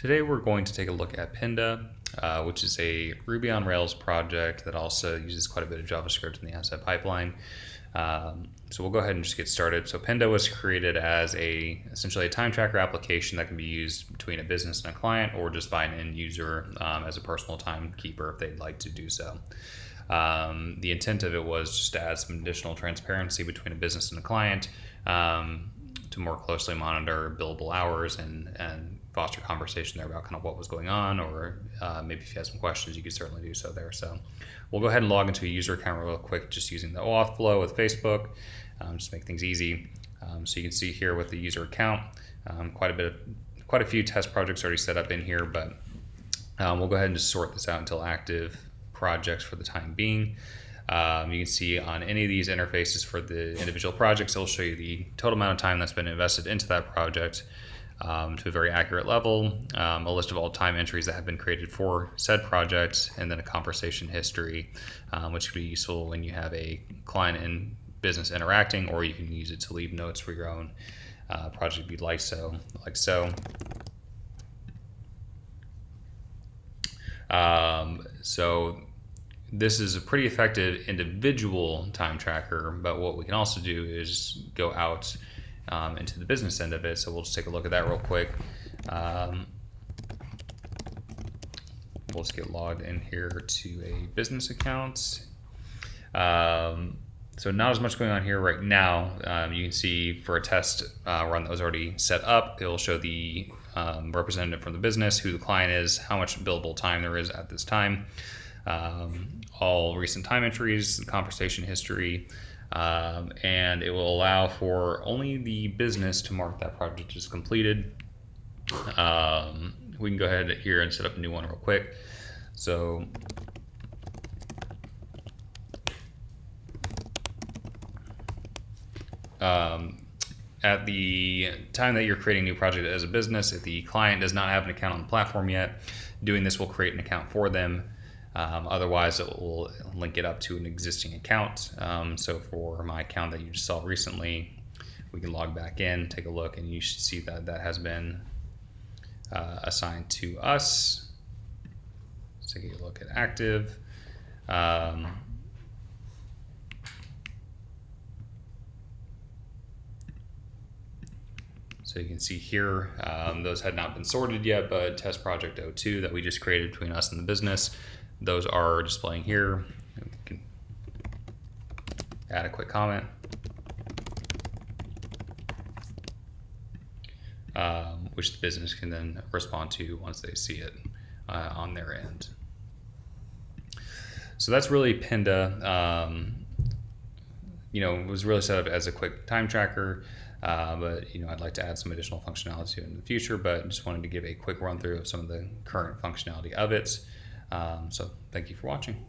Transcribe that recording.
Today we're going to take a look at Penda, which is a Ruby on Rails project that also uses quite a bit of JavaScript in the asset pipeline. So we'll go ahead and just get started. So Penda was created as essentially a time tracker application that can be used between a business and a client, or just by an end user as a personal timekeeper if they'd like to do so. The intent of it was just to add some additional transparency between a business and a client, to more closely monitor billable hours and foster conversation there about kind of what was going on, or maybe if you had some questions, you could certainly do so there. So we'll go ahead and log into a user account real quick, just using the OAuth flow with Facebook, just make things easy. So you can see here with the user account, quite a few test projects already set up in here, but we'll go ahead and just sort this out until active projects for the time being. You can see on any of these interfaces for the individual projects, it'll show you the total amount of time that's been invested into that project to a very accurate level, a list of all time entries that have been created for said project, and then a conversation history, which can be useful when you have a client and business interacting, or you can use it to leave notes for your own project if you'd like so. So this is a pretty effective individual time tracker, but what we can also do is go out into the business end of it. So we'll just take a look at that real quick. We'll just get logged in here to a business account. So not as much going on here right now. You can see for a test run that was already set up, it'll show the representative from the business, who the client is, how much billable time there is at this time, all recent time entries, the conversation history, and it will allow for only the business to mark that project as completed. We can go ahead here and set up a new one real quick. So at the time that you're creating a new project as a business, if the client does not have an account on the platform yet, doing this will create an account for them. Otherwise, it will link it up to an existing account. So for my account that you just saw recently, we can log back in, take a look, and you should see that that has been assigned to us. Let's take a look at active. So you can see here, those had not been sorted yet, but test project 02 that we just created between us and the business, those are displaying here. We can add a quick comment, which the business can then respond to once they see it on their end. So that's really Penda. It was really set up as a quick time tracker, but I'd like to add some additional functionality to it in the future, but just wanted to give a quick run through of some of the current functionality of it. So thank you for watching.